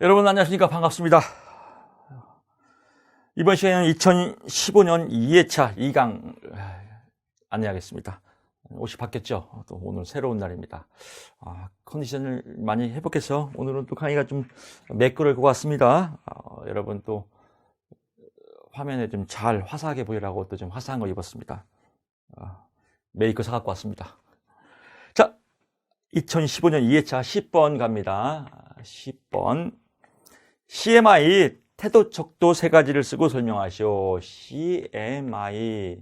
여러분 안녕하십니까? 반갑습니다. 이번 시간에는 2015년 2회차 2강 안내하겠습니다. 옷이 바뀌었죠? 또 오늘 새로운 날입니다. 컨디션을 많이 회복해서 오늘은 또 강의가 좀 매끄러울 것 같습니다. 여러분 또 화면에 좀 잘 화사하게 보이라고 또 좀 화사한 거 입었습니다. 메이커 사갖고 왔습니다. 자, 2015년 2회차 10번 갑니다. 10번. CMI, 태도, 척도 세 가지를 쓰고 설명하시오. CMI.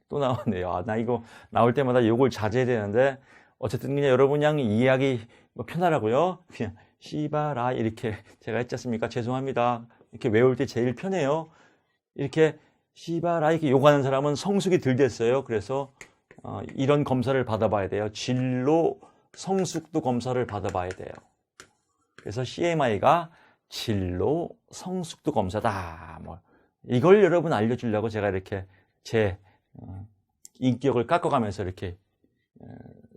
또 나왔네요. 나 이거 나올 때마다 이걸 자제해야 되는데, 어쨌든 그냥 여러분 그냥 이해하기 편하라고요. 그냥 시바라 이렇게 제가 했지 않습니까? 죄송합니다. 이렇게 외울 때 제일 편해요. 이렇게 시바라 이렇게 욕하는 사람은 성숙이 덜 됐어요. 그래서 이런 검사를 받아봐야 돼요. 진로 성숙도 검사를 받아봐야 돼요. 그래서 CMI가 진로 성숙도 검사다. 이걸 여러분 알려주려고 제가 이렇게 제 인격을 깎아가면서 이렇게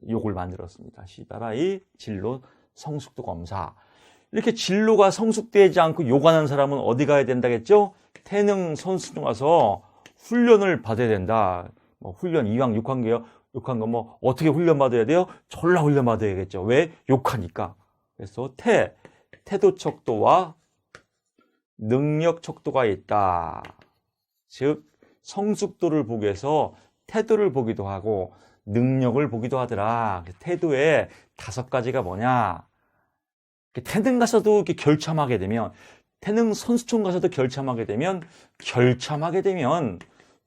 욕을 만들었습니다. 시바라이 진로 성숙도 검사. 이렇게 진로가 성숙되지 않고 욕하는 사람은 어디 가야 된다겠죠? 태능 선수중 가서 훈련을 받아야 된다. 훈련 이왕 욕한 거 어떻게 훈련 받아야 돼요? 졸라 훈련 받아야겠죠. 왜? 욕하니까. 그래서 태도 척도와 능력 척도가 있다. 즉 성숙도를 보기 위해서 태도를 보기도 하고 능력을 보기도 하더라. 태도에 5가지가 뭐냐? 태능 가서도 이렇게 결참하게 되면, 태능 선수촌 가서도 결참하게 되면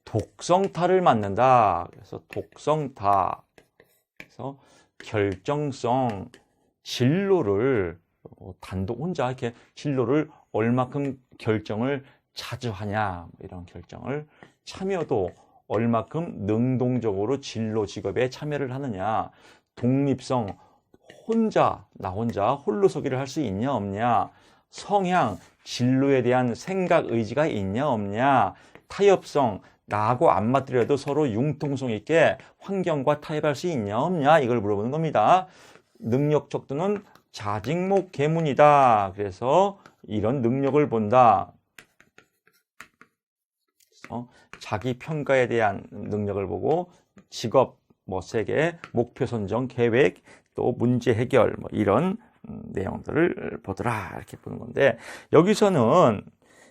독성타를 맞는다. 그래서 독성타. 그래서 결정성, 진로를 단독 혼자 이렇게 진로를 얼마큼 결정을 자주 하냐, 이런 결정을, 참여도 얼마큼 능동적으로 진로 직업에 참여를 하느냐, 독립성, 나 혼자 홀로서기를 할 수 있냐 없냐, 성향, 진로에 대한 생각 의지가 있냐 없냐, 타협성, 나하고 안 맞더라도 서로 융통성 있게 환경과 타협할 수 있냐 없냐, 이걸 물어보는 겁니다. 능력 척도는 자직목 계문이다. 그래서 이런 능력을 본다. 그래서 자기 평가에 대한 능력을 보고 직업, 세계, 목표 선정, 계획, 또 문제 해결, 이런 내용들을 보더라. 이렇게 보는 건데, 여기서는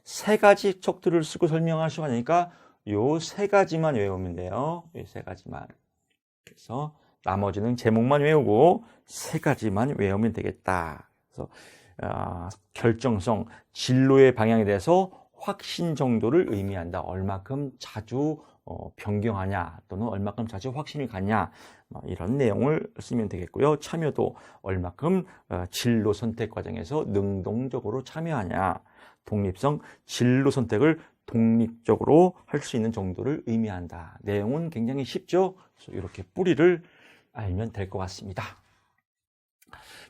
3가지 척도를 쓰고 설명하시고 하니까 요 3가지만 외우면 돼요. 이 3가지만. 그래서 나머지는 제목만 외우고 3가지만 외우면 되겠다. 그래서 결정성, 진로의 방향에 대해서 확신 정도를 의미한다. 얼마큼 자주 변경하냐, 또는 얼마큼 자주 확신을 갖냐, 이런 내용을 쓰면 되겠고요. 참여도 얼마큼 진로 선택 과정에서 능동적으로 참여하냐, 독립성, 진로 선택을 독립적으로 할 수 있는 정도를 의미한다. 내용은 굉장히 쉽죠? 그래서 이렇게 뿌리를 알면 될 것 같습니다.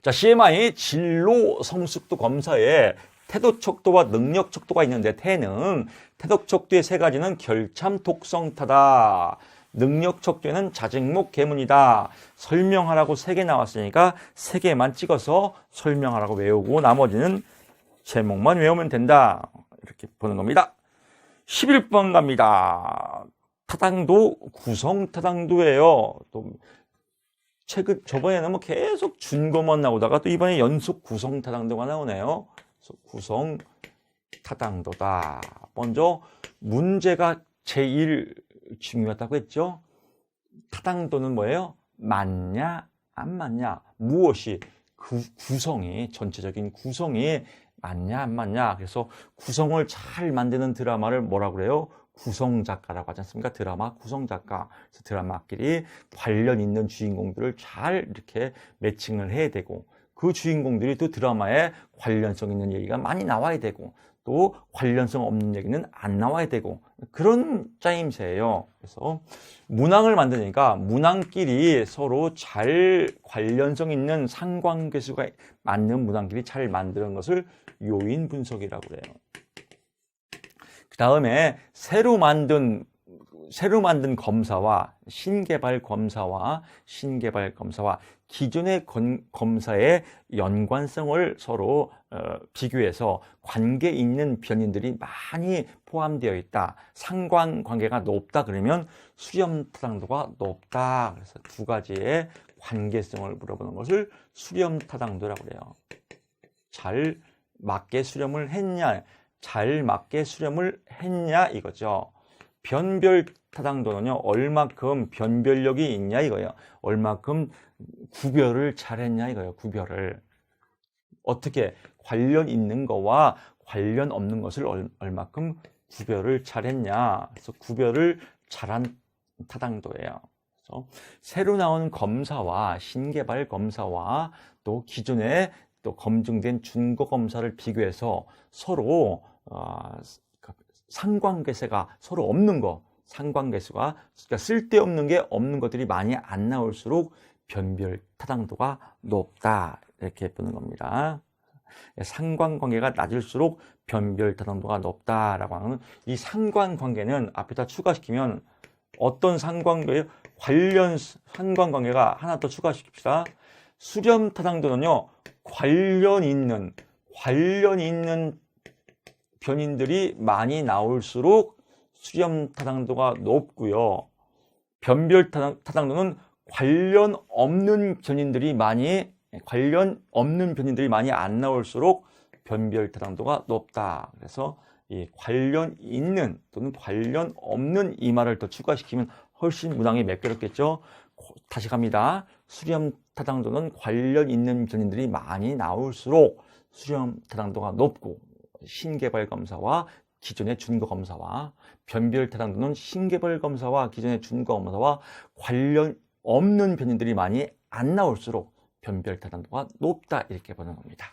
자, CMI 진로 성숙도 검사에 태도 척도와 능력 척도가 있는데, 태도 척도의 3가지는 결참 독성타다. 능력 척도에는 자직목 계문이다. 설명하라고 3개 나왔으니까 3개만 찍어서 설명하라고 외우고 나머지는 제목만 외우면 된다. 이렇게 보는 겁니다. 11번 갑니다. 타당도, 구성타당도예요. 또 저번에는 계속 준거만 나오다가 또 이번에 연속 구성타당도가 나오네요. 그래서 구성타당도다. 먼저 문제가 제일 중요하다고 했죠. 타당도는 뭐예요? 맞냐, 안 맞냐, 무엇이 전체적인 구성이 맞냐, 안 맞냐. 그래서 구성을 잘 만드는 드라마를 뭐라고 그래요? 구성작가라고 하지 않습니까? 드라마 구성작가. 그래서 드라마끼리 관련 있는 주인공들을 잘 이렇게 매칭을 해야 되고, 그 주인공들이 또 드라마에 관련성 있는 얘기가 많이 나와야 되고, 또 관련성 없는 얘기는 안 나와야 되고, 그런 짜임새예요. 그래서 문항을 만드니까 문항끼리 서로 잘 관련성 있는 상관계수가 맞는 문항끼리 잘 만드는 것을 요인 분석이라고 그래요. 그 다음에 새로 만든 새로 만든 검사와 신개발 검사와 기존의 검사의 연관성을 서로 비교해서 관계 있는 변인들이 많이 포함되어 있다. 상관관계가 높다 그러면 수렴 타당도가 높다. 그래서 두 가지의 관계성을 물어보는 것을 수렴 타당도라고 그래요. 잘 맞게 수렴을 했냐, 잘 맞게 수렴을 했냐 이거죠. 변별 타당도는요, 얼마큼 변별력이 있냐 이거예요. 얼마큼 구별을 잘했냐 이거예요. 구별을 어떻게 관련 있는 거와 관련 없는 것을 얼마큼 구별을 잘했냐. 그래서 구별을 잘한 타당도예요. 그래서 새로 나온 검사와 신개발 검사와 또 기존에 또 검증된 준거 검사를 비교해서 서로 상관계세가 서로 없는 거, 상관계수가 그러니까 쓸데없는 게 없는 것들이 많이 안 나올수록 변별 타당도가 높다 이렇게 보는 겁니다. 상관관계가 낮을수록 변별 타당도가 높다라고 하는 이 상관관계는 앞에다 추가시키면 어떤 상관관계 관련 상관관계가 하나 더 추가시킵시다. 수렴 타당도는요 관련 있는 변인들이 많이 나올수록 수렴 타당도가 높고요. 변별 타당도는 관련 없는 변인들이 많이 안 나올수록 변별 타당도가 높다. 그래서 이 관련 있는 또는 관련 없는 이 말을 더 추가시키면 훨씬 문항이 매끄럽겠죠. 다시 갑니다. 수렴 타당도는 관련 있는 변인들이 많이 나올수록 수렴 타당도가 높고 신개발 검사와 기존의 준거 검사와 변별 타당도는 신개발 검사와 기존의 준거 검사와 관련 없는 변인들이 많이 안 나올수록 변별 타당도가 높다 이렇게 보는 겁니다.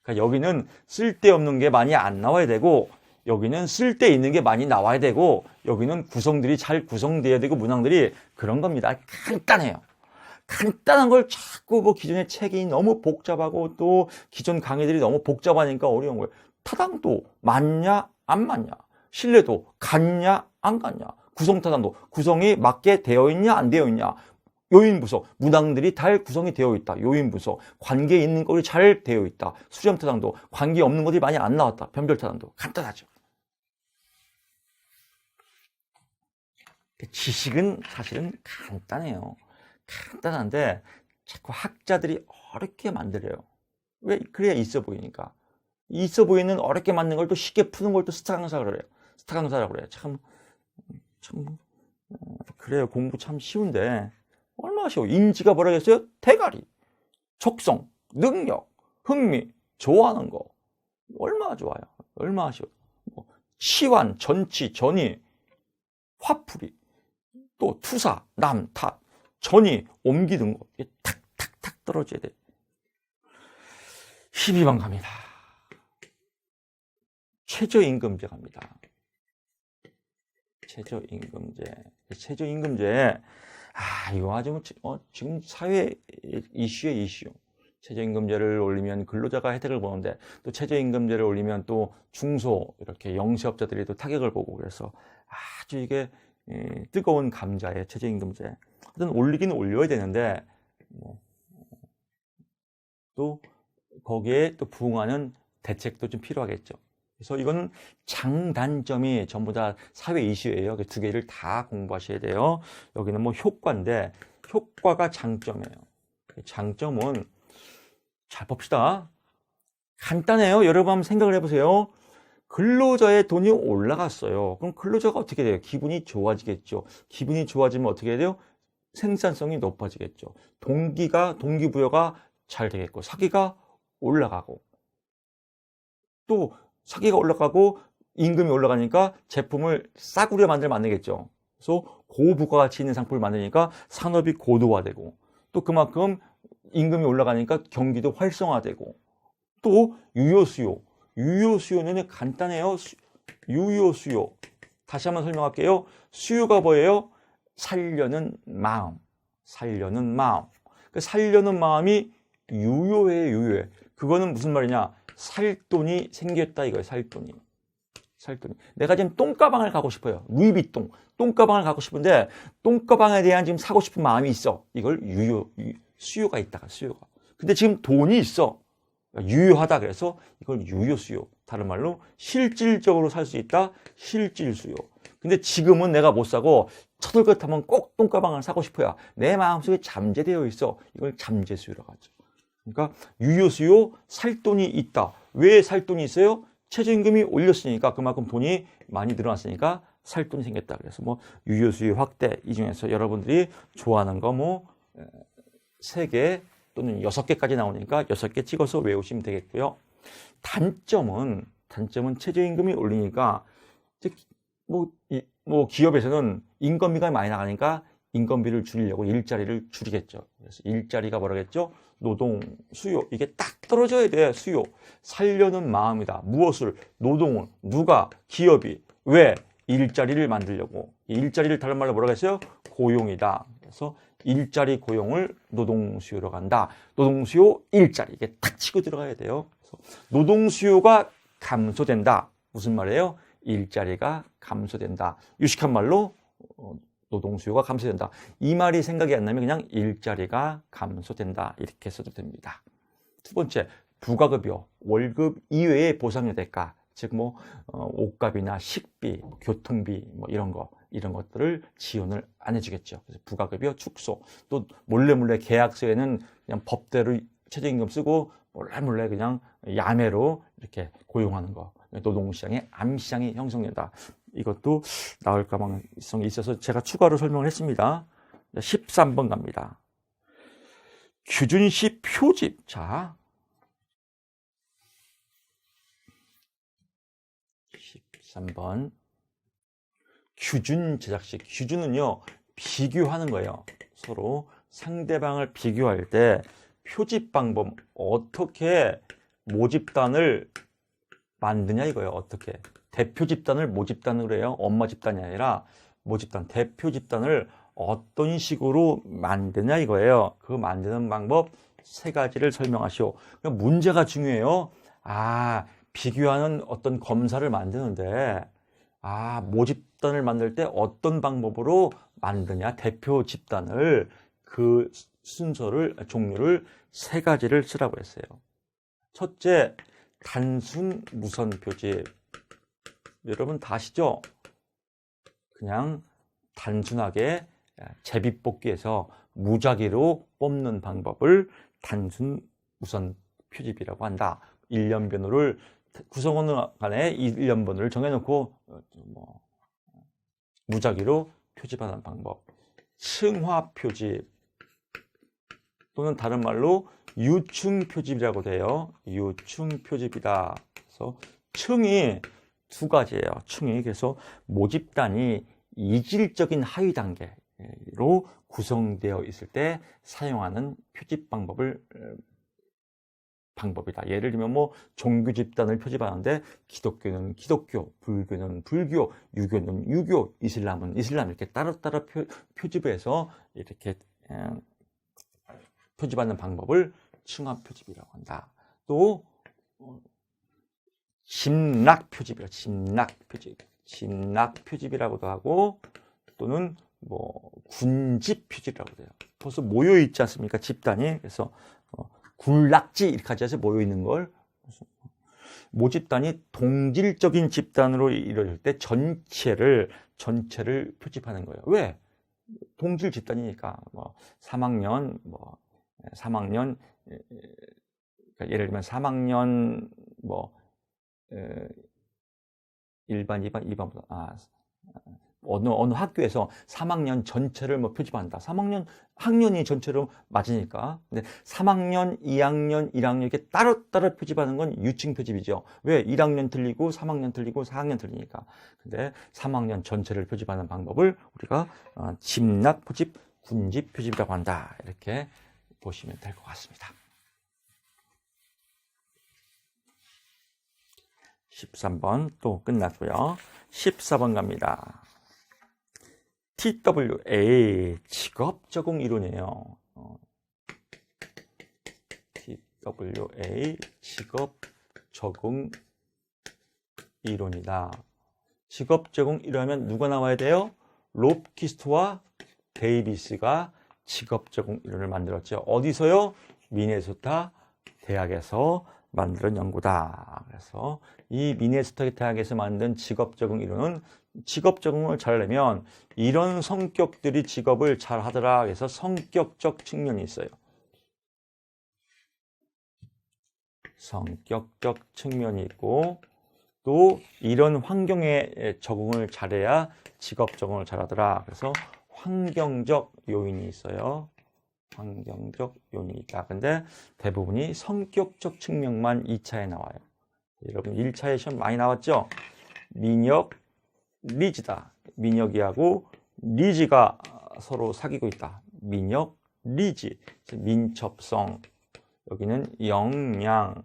그러니까 여기는 쓸데없는 게 많이 안 나와야 되고 여기는 쓸데 있는 게 많이 나와야 되고 여기는 구성들이 잘 구성되어야 되고 문항들이 그런 겁니다. 간단해요. 간단한 걸 자꾸 뭐 기존의 책이 너무 복잡하고 또 기존 강의들이 너무 복잡하니까 어려운 거예요. 타당도 맞냐 안 맞냐, 신뢰도 같냐 안 같냐, 구성 타당도 구성이 맞게 되어 있냐 안 되어 있냐, 요인 분석 문항들이 잘 구성이 되어 있다, 요인 분석 관계 있는 것이 잘 되어 있다, 수렴 타당도 관계 없는 것들이 많이 안 나왔다, 변별 타당도 간단하죠. 지식은 사실은 간단해요. 간단한데 자꾸 학자들이 어렵게 만들어요. 왜? 그래야 있어 보이니까. 있어 보이는 어렵게 만든 걸 또 쉽게 푸는 걸 또 스타 강사라고 그래요. 스타 강사라고 그래요. 참 그래요. 공부 참 쉬운데 얼마나 쉬워. 인지가 뭐라고 했어요? 대가리, 적성, 능력, 흥미, 좋아하는 거 얼마나 좋아요. 얼마나 쉬워. 치환, 전치, 전이, 화풀이, 또 투사, 남, 탓, 전이, 옮기는 거 이게 탁탁탁 떨어져야 돼. 12번 갑니다. 최저임금제 갑니다. 최저임금제. 이거 아주 지금 사회 이슈의 이슈. 최저임금제를 올리면 근로자가 혜택을 보는데 또 최저임금제를 올리면 또 중소 이렇게 영세업자들이 또 타격을 보고 그래서 아주 이게 뜨거운 감자의 최저임금제. 하여튼 올리긴 올려야 되는데 또 거기에 또 부응하는 대책도 좀 필요하겠죠. 그래서 이거는 장단점이 전부 다 사회 이슈예요. 두 개를 다 공부하셔야 돼요. 여기는 뭐 효과인데 효과가 장점이에요. 장점은 잘 봅시다. 간단해요. 여러분 한번 생각을 해보세요. 근로자의 돈이 올라갔어요. 그럼 근로자가 어떻게 돼요? 기분이 좋아지겠죠. 기분이 좋아지면 어떻게 해야 돼요? 생산성이 높아지겠죠. 동기부여가 잘 되겠고 사기가 올라가고 또 사기가 올라가고 임금이 올라가니까 제품을 싸구려 만들면 안 되겠죠. 그래서 고부가가치 있는 상품을 만드니까 산업이 고도화되고 또 그만큼 임금이 올라가니까 경기도 활성화되고 또 유효수요는 간단해요. 유효수요. 다시 한번 설명할게요. 수요가 뭐예요? 살려는 마음. 그 살려는 마음이 유효해. 그거는 무슨 말이냐? 살 돈이 생겼다 이거예요. 살 살돈이. 내가 지금 똥가방을 가고 싶어요. 루이비통. 똥가방을 가고 싶은데 똥가방에 대한 지금 사고 싶은 마음이 있어. 이걸 수요가 있다가 수요가. 근데 지금 돈이 있어. 유효하다. 그래서 이걸 유효 수요. 다른 말로 실질적으로 살 수 있다. 실질 수요. 근데 지금은 내가 못 사고 터덜것하면 꼭 똥가방을 사고 싶어요. 내 마음속에 잠재되어 있어. 이걸 잠재 수요라고 하죠. 그러니까 유효 수요, 살 돈이 있다. 왜 살 돈이 있어요? 최저임금이 올렸으니까 그만큼 돈이 많이 늘어났으니까 살 돈이 생겼다. 그래서 뭐 유효 수요 확대 이 중에서 여러분들이 좋아하는 거 뭐 3개 또는 6개까지 나오니까 6개 찍어서 외우시면 되겠고요. 단점은 최저임금이 올리니까 뭐 기업에서는 인건비가 많이 나가니까 인건비를 줄이려고 일자리를 줄이겠죠. 그래서 일자리가 뭐라겠죠? 노동 수요. 이게 딱 떨어져야 돼. 수요. 살려는 마음이다. 무엇을? 노동을. 누가? 기업이. 왜? 일자리를 만들려고. 일자리를 다른 말로 뭐라고 했어요? 고용이다. 그래서 일자리 고용을 노동 수요로 간다. 노동 수요 일자리. 이게 탁 치고 들어가야 돼요. 그래서 노동 수요가 감소된다. 무슨 말이에요? 일자리가 감소된다. 유식한 말로 노동 수요가 감소된다. 이 말이 생각이 안 나면 그냥 일자리가 감소된다. 이렇게 써도 됩니다. 두 번째, 부가급여, 월급 이외의 보상의 대가, 즉 뭐 옷값이나 식비, 교통비 뭐 이런 것들을 지원을 안 해주겠죠. 그래서 부가급여 축소. 또 몰래 계약서에는 그냥 법대로 최저임금 쓰고 몰래 그냥 야매로 이렇게 고용하는 거. 노동시장에 암시장이 형성된다. 이것도 나올 가능성이 있어서 제가 추가로 설명을 했습니다. 13번 갑니다. 규준시 표집. 자, 13번. 규준 제작식. 규준은요, 비교하는 거예요. 서로 상대방을 비교할 때 표집 방법, 어떻게 모집단을 만드냐 이거예요. 어떻게. 대표 집단을 모집단으로 해요. 엄마 집단이 아니라 모집단, 대표 집단을 어떤 식으로 만드냐 이거예요. 그 만드는 방법 3가지를 설명하시오. 그러니까 문제가 중요해요. 비교하는 어떤 검사를 만드는데, 모집단을 만들 때 어떤 방법으로 만드냐, 대표 집단을, 그 순서를, 종류를 3가지를 쓰라고 했어요. 첫째, 단순 무선 표집. 여러분 다 아시죠? 그냥 단순하게 제비뽑기에서 무작위로 뽑는 방법을 단순 무선 표집이라고 한다. 1년 번호를 구성원 간에 1년 번호를 정해놓고 무작위로 표집하는 방법. 층화 표집 또는 다른 말로 유층 표집이라고 돼요. 유층 표집이다. 그래서 층이 2가지예요. 층이. 그래서 모집단이 이질적인 하위 단계로 구성되어 있을 때 사용하는 표집 방법이다. 예를 들면 뭐 종교 집단을 표집하는데 기독교는 기독교, 불교는 불교, 유교는 유교, 이슬람은 이슬람 이렇게 따로따로 표집해서 이렇게 표집하는 방법을 층화 표집이라고 한다. 또 짐락 표집이라 짐락 표집이라고도 하고 또는 뭐 군집 표집이라고 해요. 벌써 모여 있지 않습니까? 집단이. 그래서 군락지 이렇게 하지 모여 있는 걸. 모집단이 동질적인 집단으로 이루어질 때 전체를 표집하는 거예요. 왜? 동질 집단이니까. 뭐 3학년 예를 들면 3학년 일반, 2반 어느 학교에서 3학년 전체를 표집한다. 3학년 학년이 전체로 맞으니까. 근데 3학년, 2학년, 1학년 이렇게 따로따로 표집하는 건 유층 표집이죠. 왜? 1학년 틀리고 3학년 틀리고 4학년 틀리니까. 근데 3학년 전체를 표집하는 방법을 우리가 짐락 표집, 군집 표집이라고 한다. 이렇게 보시면 될 것 같습니다. 13번 또 끝났고요. 14번 갑니다. TWA 직업 적응 이론이에요. TWA 직업 적응 이론이다. 직업 제공 이러면 누가 나와야 돼요? 롭키스트와 데이비스가 직업 제공 이론을 만들었죠. 어디서요? 미네소타 대학에서 만든 연구다. 그래서 이 미네소타 대학에서 만든 직업 제공 이론은 직업 적응을 잘하려면 이런 성격들이 직업을 잘 하더라. 그래서 성격적 측면이 있어요. 성격적 측면이 있고 또 이런 환경에 적응을 잘해야 직업 적응을 잘하더라. 그래서 환경적 요인이 있어요. 환경적 요인이 있다. 근데 대부분이 성격적 측면만 2차에 나와요. 여러분 1차에 시험 많이 나왔죠? 민혁, 리즈다. 민혁이하고 리즈가 서로 사귀고 있다. 민혁, 리즈. 민첩성. 여기는 역량.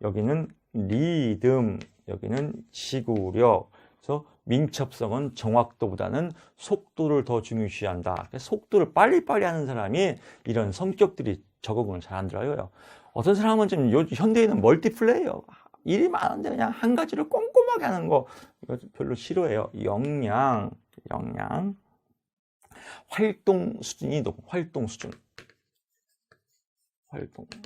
여기는 리듬. 여기는 지구력. 그래서 민첩성은 정확도보다는 속도를 더 중요시한다. 속도를 빨리빨리 하는 사람이 이런 성격들이 적응을 잘 안 들어요. 어떤 사람은 지금 현대에는 멀티플레이어. 일이 많은데 그냥 한 가지를 꼼꼼하게 하는 거 이거 별로 싫어해요. 역량. 활동 수준이 높은 활동 수준.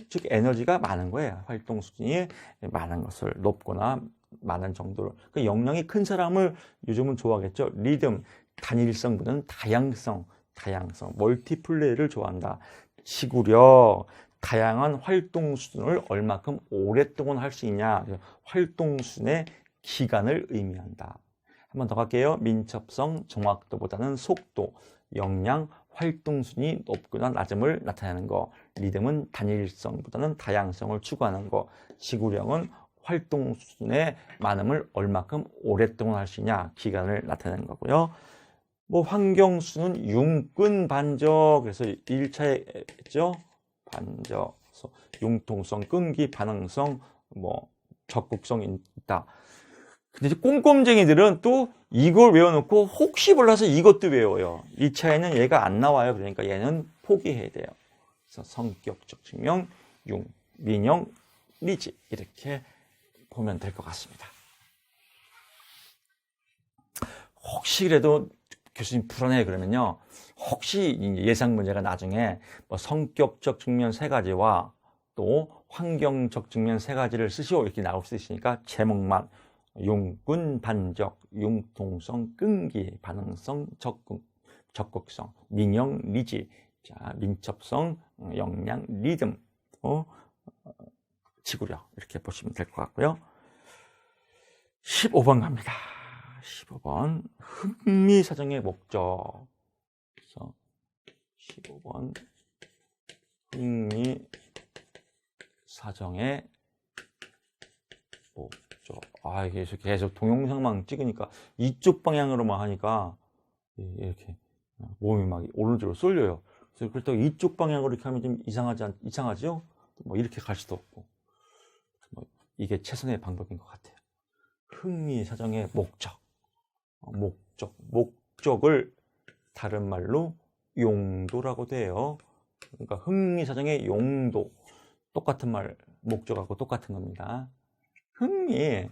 즉 에너지가 많은 거예요. 활동 수준이 많은 것을 높거나 많은 정도로. 그 역량이 큰 사람을 요즘은 좋아하겠죠. 리듬, 단일성보다는 다양성, 멀티플레이를 좋아한다. 지구력, 다양한 활동 수준을 얼마큼 오랫동안 할 수 있냐. 활동 수준의 기간을 의미한다. 한 번 더 갈게요. 민첩성, 정확도보다는 속도, 역량, 활동 수준이 높거나 낮음을 나타내는 거. 리듬은 단일성보다는 다양성을 추구하는 거. 지구력은 활동 수준의 많음을 얼마큼 오랫동안 할 수 있냐. 기간을 나타내는 거고요. 뭐 환경 수는 융근 반적. 그래서 1차에 했죠. 반적. 융통성, 끈기, 반응성, 뭐 적극성이 있다. 근데 이제 꼼꼼쟁이들은 또 이걸 외워놓고 혹시 몰라서 이것도 외워요. 2차에는 얘가 안 나와요. 그러니까 얘는 포기해야 돼요. 그래서 성격적 측면, 민영, 리지 이렇게 보면 될 것 같습니다. 혹시 그래도 교수님 불안해 그러면요. 혹시 예상 문제가 나중에 뭐 성격적 측면 3가지와 또 환경적 측면 3가지를 쓰시오 이렇게 나올 수 있으니까 제목만 융근 반적, 융통성, 끈기, 반응성, 적극성, 민영, 리지, 자, 민첩성, 역량, 리듬, 지구력 이렇게 보시면 될 것 같고요. 15번 갑니다. 15번 흥미사정의 목적. 그래서 15번 흥미사정의 목적. 이게 계속 동영상만 찍으니까 이쪽 방향으로만 하니까 이렇게 몸이 막 오른쪽으로 쏠려요. 그래서 그렇다고 이쪽 방향으로 이렇게 하면 좀 이상하죠? 뭐 이렇게 갈 수도 없고. 뭐 이게 최선의 방법인 것 같아요. 흥미사정의 목적을 다른 말로 용도라고도 해요. 그러니까 흥미사정의 용도 똑같은 말 목적하고 똑같은 겁니다. 흥미를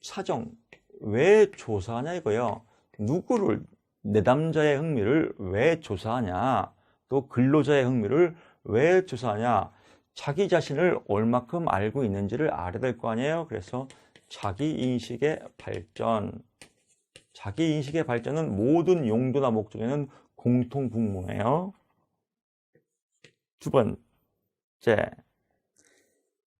사정 왜 조사하냐 이거요. 누구를 내담자의 흥미를 왜 조사하냐, 또 근로자의 흥미를 왜 조사하냐, 자기 자신을 얼마큼 알고 있는지를 알아야 될 거 아니에요. 그래서 자기인식의 발전은 모든 용도나 목적에는 공통분모예요. 두 번째,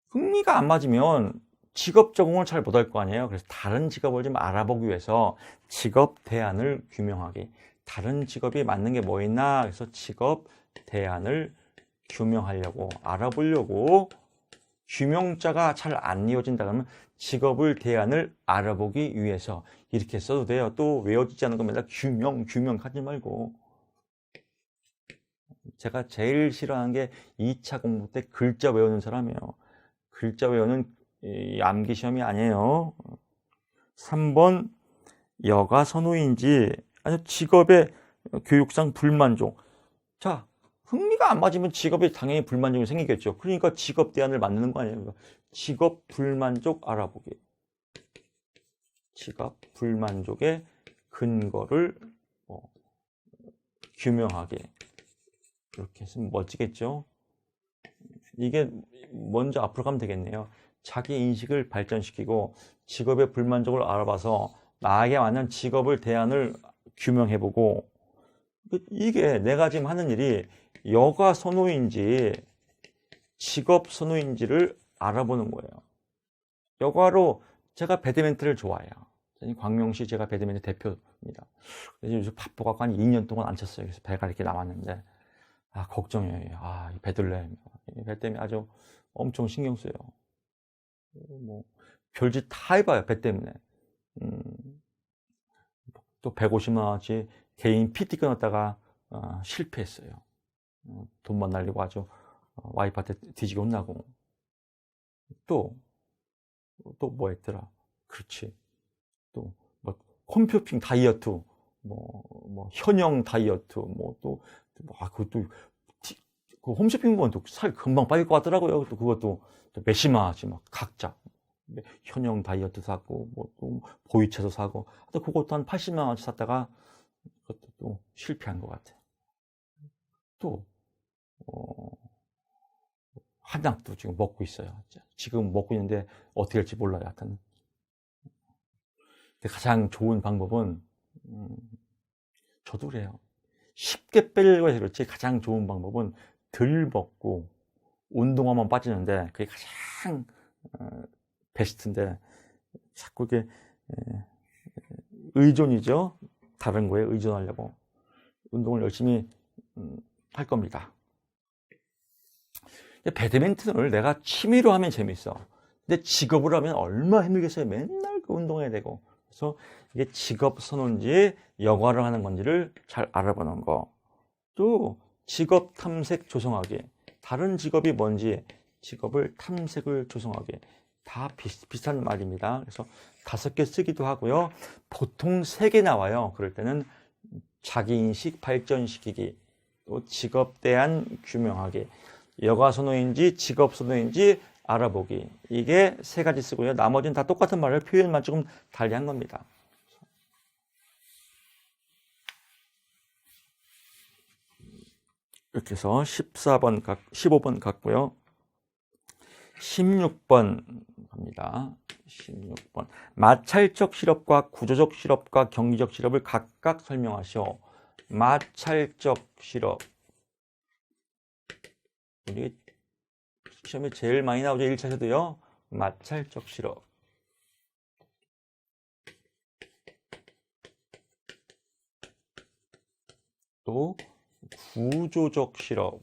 흥미가 안 맞으면 직업 적응을 잘 못할 거 아니에요. 그래서 다른 직업을 좀 알아보기 위해서 직업 대안을 규명하기. 다른 직업이 맞는 게 뭐 있나? 그래서 직업 대안을 규명하려고, 알아보려고 규명자가 잘 안 이어진다 그러면 직업을 대안을 알아보기 위해서 이렇게 써도 돼요. 또 외워지지 않는 겁니다. 규명 하지 말고. 제가 제일 싫어하는 게 2차 공부 때 글자 외우는 사람이에요. 글자 외우는 암기 시험이 아니에요. 3번 여가 선호인지 아니면 직업의 교육상 불만족. 자, 흥미가 안 맞으면 직업에 당연히 불만족이 생기겠죠. 그러니까 직업 대안을 만드는 거 아니에요. 직업 불만족 알아보기. 직업 불만족의 근거를 규명하게. 이렇게 했으면 멋지겠죠? 이게 먼저 앞으로 가면 되겠네요. 자기 인식을 발전시키고 직업의 불만족을 알아봐서 나에게 맞는 직업을 대안을 규명해보고, 이게 내가 지금 하는 일이 여가 선호인지 직업 선호인지를 알아보는 거예요. 여가로 제가 배드민턴을 좋아해요. 광명시 제가 배드민턴 대표입니다. 그래서 요즘 바빠갖고 한 2년 동안 안 쳤어요. 그래서 배가 이렇게 남았는데, 걱정이에요. 이 배들렘. 배 때문에 아주 엄청 신경 써요. 뭐, 별짓 다 해봐요, 배 때문에. 또 150만 원어치 개인 PT 끊었다가 실패했어요. 돈만 날리고 아주 와이프한테 뒤지게 혼나고. 또 뭐 했더라. 그렇지. 또 뭐 홈쇼핑 다이어트, 뭐 현영 다이어트, 그것도 그 홈쇼핑 보면 또 살 금방 빠질 것 같더라고요. 또 그것도 몇십만 원씩 막 각자 현영 다이어트 사고, 또 보이차도 사고, 또 그것도 한 80만 원치 샀다가 그것도 또 실패한 것 같아요. 또 한약도 지금 먹고 있어요. 지금 먹고 있는데 어떻게 될지 몰라요. 하여튼 가장 좋은 방법은 저도 그래요. 쉽게 빼려고 해서 그렇지 가장 좋은 방법은 덜 먹고 운동하면 빠지는데 그게 가장 베스트인데 자꾸 이게 의존이죠. 다른 거에 의존하려고 운동을 열심히 할 겁니다. 배드민턴을 내가 취미로 하면 재밌어. 근데 직업으로 하면 얼마나 힘들겠어요. 맨날 그 운동해야 되고. 그래서 이게 직업 선호인지 여가를 하는 건지를 잘 알아보는 거. 또 직업 탐색 조성하기. 다른 직업이 뭔지 직업을 탐색을 조성하기. 다 비슷한 말입니다. 그래서 5개 쓰기도 하고요. 보통 3개 나와요. 그럴 때는 자기인식 발전시키기, 또 직업 대안 규명하기, 여가 선호인지 직업 선호인지 알아보기. 이게 3가지 쓰고요. 나머지는 다 똑같은 말을 표현만 조금 달리한 겁니다. 이렇게 해서 15번 갔고요. 16번 갑니다. 16번. 마찰적 실업과 구조적 실업과 경기적 실업을 각각 설명하시오. 마찰적 실업. 우리 시험에 제일 많이 나오죠. 1차에서도요. 마찰적 실업. 또 구조적 실업.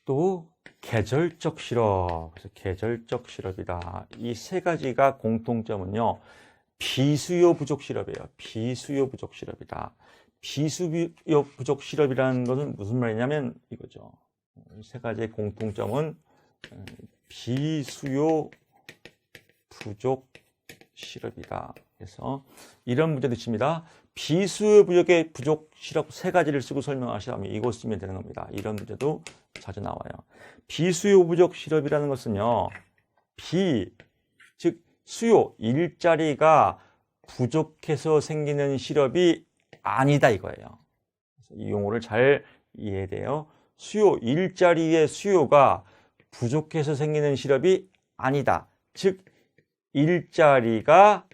또 계절적 실업. 그래서 계절적 실업이다. 이 3가지가 공통점은요. 비수요 부족 실업이에요. 비수요 부족 실업이다. 비수요 부족 실업이라는 것은 무슨 말이냐면 이거죠. 이 3가지의 공통점은 비수요 부족 실업이다. 그래서 이런 문제도 있습니다. 비수요 부족 실업 3가지를 쓰고 설명하시라면 이거 쓰면 되는 겁니다. 이런 문제도 자주 나와요. 비수요 부족 실업이라는 것은요. 즉 수요, 일자리가 부족해서 생기는 실업이 아니다 이거예요. 그래서 이 용어를 잘 이해해야 돼요. 수요, 일자리의 수요가 부족해서 생기는 실업이 아니다. 즉 일자리가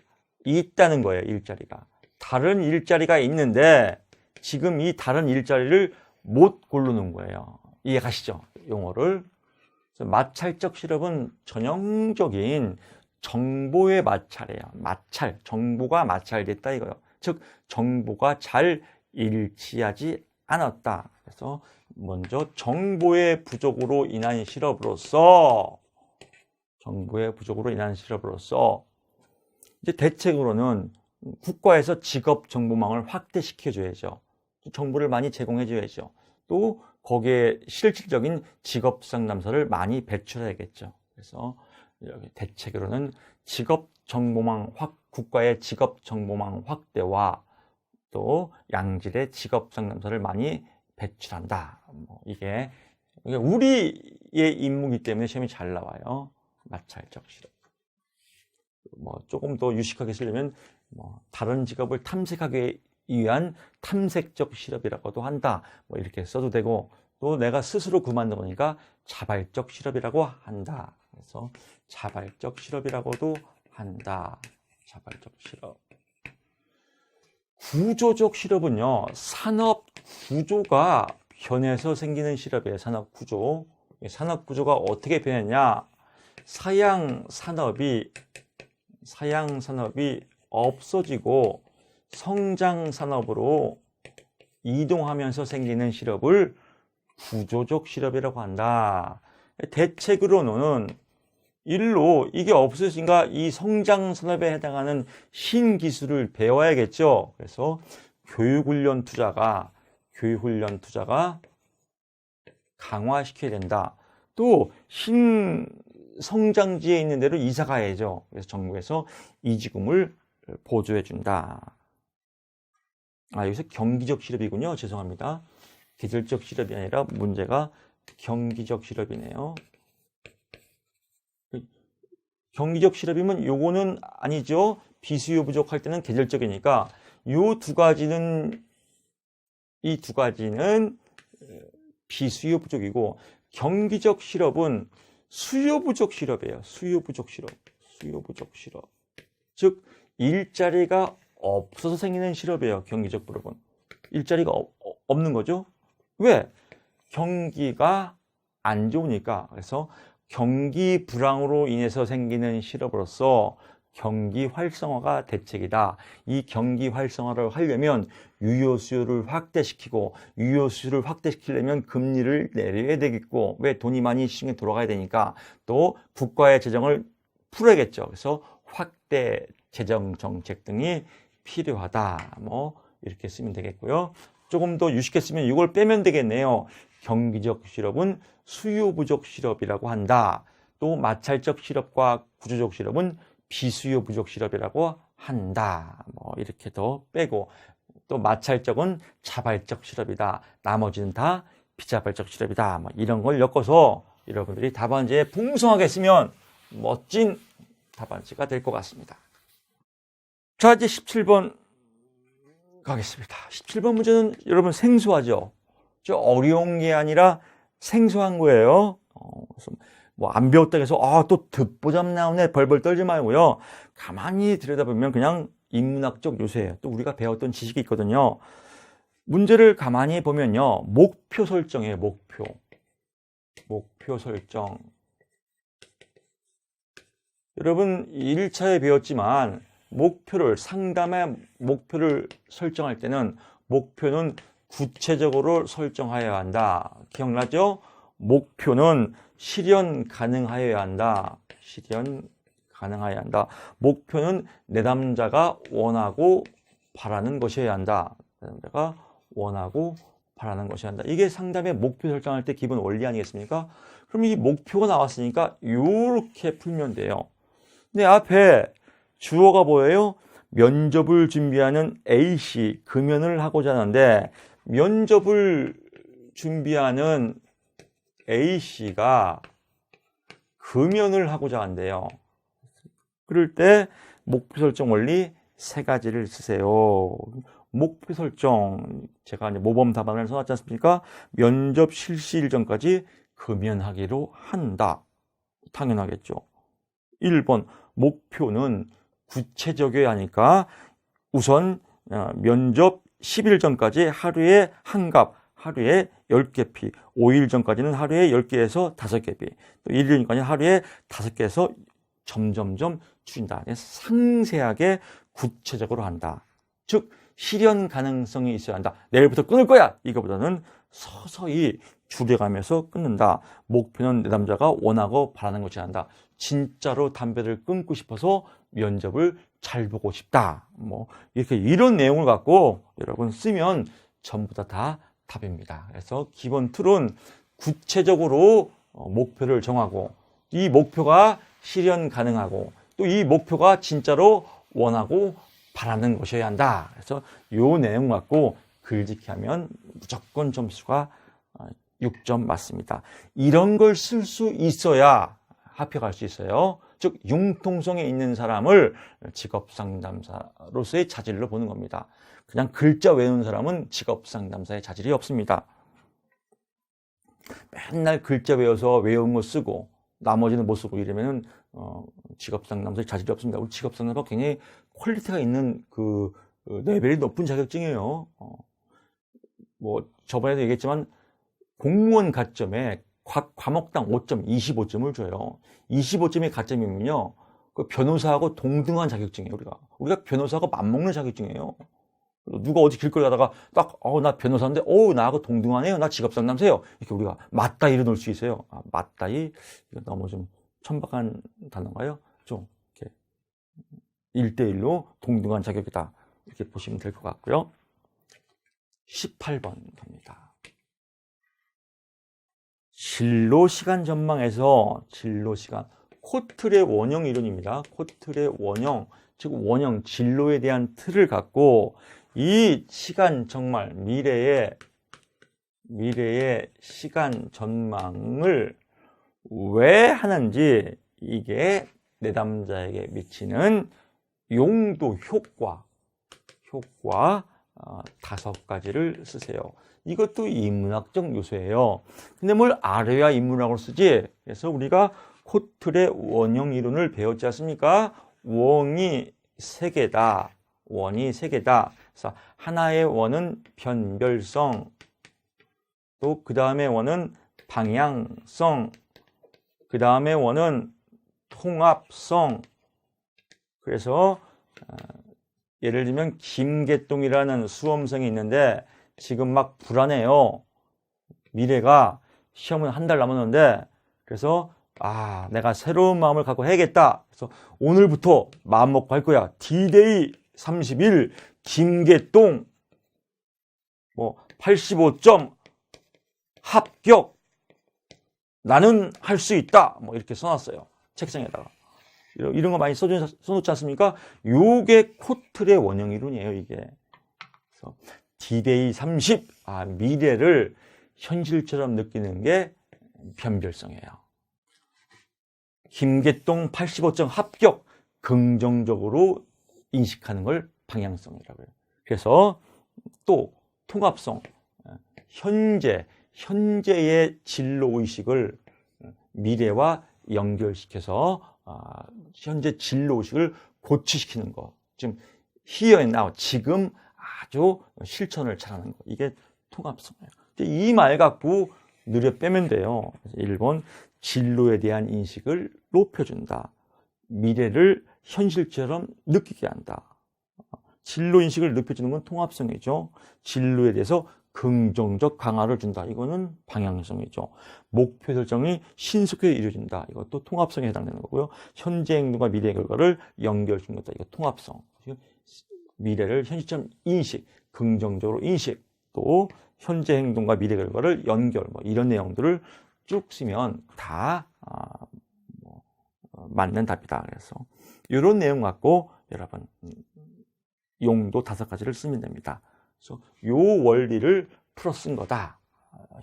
있다는 거예요. 일자리가. 다른 일자리가 있는데 지금 이 다른 일자리를 못 고르는 거예요. 이해가시죠? 용어를. 마찰적 실업은 전형적인 정보의 마찰이에요. 마찰, 정보가 마찰됐다 이거예요. 즉 정보가 잘 일치하지 않았다. 그래서 먼저 정보의 부족으로 인한 실업으로서 이제 대책으로는 국가에서 직업 정보망을 확대시켜 줘야죠. 정보를 많이 제공해 줘야죠. 또 거기에 실질적인 직업 상담소를 많이 배출해야겠죠. 그래서 대책으로는 국가의 직업 정보망 확대와 또 양질의 직업 상담소를 많이 배출한다. 이게 우리의 임무이기 때문에 시험이 잘 나와요. 마찰적 실업. 조금 더 유식하게 쓰려면 다른 직업을 탐색하기 위한 탐색적 실업이라고도 한다. 이렇게 써도 되고, 또 내가 스스로 그만둔 거니까 자발적 실업이라고 한다. 그래서 자발적 실업이라고도 한다. 자발적 실업. 구조적 실업은요, 산업 구조가 변해서 생기는 실업이에요. 산업 구조. 산업 구조가 어떻게 변했냐? 사양 산업이 없어지고 성장 산업으로 이동하면서 생기는 실업을 구조적 실업이라고 한다. 대책으로는 일로 이게 없어지니까 이 성장 산업에 해당하는 신기술을 배워야겠죠. 그래서 교육훈련 투자가 강화시켜야 된다. 또 신성장지에 있는 데로 이사 가야죠. 그래서 정부에서 이지금을 보조해 준다. 여기서 경기적 실업이군요. 죄송합니다. 계절적 실업이 아니라 문제가 경기적 실업이네요. 경기적 실업이면 요거는 아니죠. 비수요 부족할 때는 계절적이니까 이 두 가지는 비수요 부족이고, 경기적 실업은 수요 부족 실업이에요. 수요 부족 실업. 즉 일자리가 없어서 생기는 실업이에요. 경기적 실업은 일자리가 없는 거죠. 왜? 경기가 안 좋으니까. 그래서 경기 불황으로 인해서 생기는 실업으로서 경기 활성화가 대책이다. 이 경기 활성화를 하려면 유효 수요를 확대시키고, 유효 수요를 확대시키려면 금리를 내려야 되겠고, 왜? 돈이 많이 시중에 돌아가야 되니까. 또 국가의 재정을 풀어야겠죠. 그래서 확대 재정 정책 등이 필요하다. 이렇게 쓰면 되겠고요. 조금 더 유식해 쓰면 이걸 빼면 되겠네요. 경기적 실업은 수요 부족 실업이라고 한다. 또 마찰적 실업과 구조적 실업은 비수요 부족 실업이라고 한다. 이렇게 더 빼고, 또 마찰적은 자발적 실업이다. 나머지는 다 비자발적 실업이다. 이런 걸 엮어서 여러분들이 답안지에 풍성하게 쓰면 멋진 답안지가 될 것 같습니다. 자, 이제 17번 가겠습니다. 17번 문제는 여러분 생소하죠? 저 어려운 게 아니라 생소한 거예요. 그래서 안 배웠다고 해서 또 듣보잡 나오네 벌벌 떨지 말고요. 가만히 들여다보면 그냥 인문학적 요소예요. 또 우리가 배웠던 지식이 있거든요. 문제를 가만히 보면요. 목표 설정이에요. 목표 설정. 여러분 1차에 배웠지만 상담의 목표를 설정할 때는 목표는 구체적으로 설정하여야 한다. 기억나죠? 목표는 실현 가능하여야 한다. 목표는 내담자가 원하고 바라는 것이어야 한다. 이게 상담의 목표 설정할 때 기본 원리 아니겠습니까? 그럼 이 목표가 나왔으니까 이렇게 풀면 돼요. 근데 앞에 주어가 뭐예요? 면접을 준비하는 A씨, 금연을 하고자 하는데, 면접을 준비하는 A씨가 금연을 하고자 한대요. 그럴 때 목표 설정 원리 3가지를 쓰세요. 목표 설정, 제가 이제 모범 답안을 써놨지 않습니까? 면접 실시 일정까지 금연하기로 한다. 당연하겠죠. 1번, 목표는 구체적이어야 하니까 우선 면접 10일 전까지 하루에 한 갑, 하루에 10개 피, 5일 전까지는 하루에 10개에서 5개 피, 또 1일 전까지는 하루에 5개에서 점점점 줄인다. 상세하게 구체적으로 한다. 즉 실현 가능성이 있어야 한다. 내일부터 끊을 거야. 이거보다는 서서히 줄여가면서 끊는다. 목표는 내담자가 원하고 바라는 것이 한다. 진짜로 담배를 끊고 싶어서 면접을 잘 보고 싶다. 이렇게 이런 내용을 갖고 여러분 쓰면 전부 다 답입니다. 그래서 기본 툴은 구체적으로 목표를 정하고, 이 목표가 실현 가능하고, 또 이 목표가 진짜로 원하고 바라는 것이어야 한다. 그래서 이 내용 갖고 글짓기 하면 무조건 점수가 6점 맞습니다. 이런 걸 쓸 수 있어야 합격할 수 있어요. 즉 융통성에 있는 사람을 직업상담사로서의 자질로 보는 겁니다. 그냥 글자 외우는 사람은 직업상담사의 자질이 없습니다. 맨날 글자 외워서 외운 거 쓰고 나머지는 못 쓰고 이러면은 직업상담사의 자질이 없습니다. 우리 직업상담사가 굉장히 퀄리티가 있는 그 레벨이 높은 자격증이에요. 뭐 저번에도 얘기했지만 공무원 가점에 각 과목당 5점, 25점을 줘요. 25점이 가점이면요, 그 변호사하고 동등한 자격증이에요. 우리가 변호사하고 맞먹는 자격증이에요. 누가 어디 길거리 가다가 딱 나 변호사인데 나하고 동등하네요. 나 직업상담사예요. 이렇게 우리가 맞다이를 넣을 수 있어요. 맞다이 이거 너무 좀 천박한 단어인가요? 좀 이렇게 1대1로 동등한 자격이다. 이렇게 보시면 될 것 같고요. 18번 갑니다. 진로시간 전망에서 진로시간, 코틀의 원형 이론입니다. 코틀의 원형, 즉 원형, 진로에 대한 틀을 갖고 이 시간 정말 미래의 시간 전망을 왜 하는지, 이게 내담자에게 미치는 용도, 효과 5가지를 쓰세요. 이것도 인문학적 요소예요. 근데 뭘 알아야 인문학으로 쓰지? 그래서 우리가 코틀의 원형 이론을 배웠지 않습니까? 원이 3개다. 그래서 하나의 원은 변별성, 또 그 다음에 원은 방향성, 그 다음에 원은 통합성. 그래서 예를 들면 김계동이라는 수험생이 있는데 지금 막 불안해요. 미래가, 시험은 한 달 남았는데, 그래서 내가 새로운 마음을 갖고 해야겠다. 그래서 오늘부터 마음 먹고 할 거야. D-Day 30일 김계동 85점 합격, 나는 할 수 있다. 이렇게 써놨어요. 책상에다가. 이런 거 많이 써놓지 않습니까? 요게 코틀의 원형 이론이에요, 이게. 그래서 D-Day 30, 미래를 현실처럼 느끼는 게 변별성이에요. 김계동 85점 합격, 긍정적으로 인식하는 걸 방향성이라고 해요. 그래서 또 통합성, 현재의 진로의식을 미래와 연결시켜서 현재 진로의식을 고취시키는 거. 지금 here and now, 지금 아주 실천을 잘하는 거. 이게 통합성이에요. 이 말 갖고 느려 빼면 돼요. 1번, 진로에 대한 인식을 높여준다. 미래를 현실처럼 느끼게 한다. 진로 인식을 높여주는 건 통합성이죠. 진로에 대해서 긍정적 강화를 준다. 이거는 방향성이죠. 목표 설정이 신속하게 이루어진다. 이것도 통합성에 해당되는 거고요. 현재 행동과 미래의 결과를 연결시키는 것다. 이거 통합성. 미래를 현실처럼 인식, 긍정적으로 인식, 또 현재 행동과 미래 결과를 연결, 이런 내용들을 쭉 쓰면 다 맞는 답이다. 그래서 이런 내용 갖고 여러분 용도 5가지를 쓰면 됩니다. 그래서 요 원리를 풀어 쓴 거다.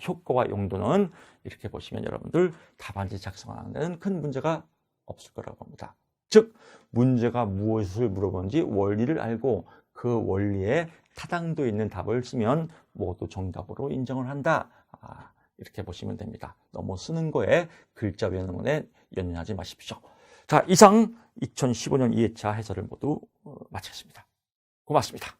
효과와 용도는 이렇게 보시면 여러분들 답안지 작성하는 데는 큰 문제가 없을 거라고 봅니다. 즉 문제가 무엇을 물어보는지 원리를 알고 그 원리에 타당도 있는 답을 쓰면 모두 정답으로 인정을 한다. 이렇게 보시면 됩니다. 너무 쓰는 거에 글자 외우는 것에 연연하지 마십시오. 자, 이상 2015년 2회차 해설을 모두 마치겠습니다. 고맙습니다.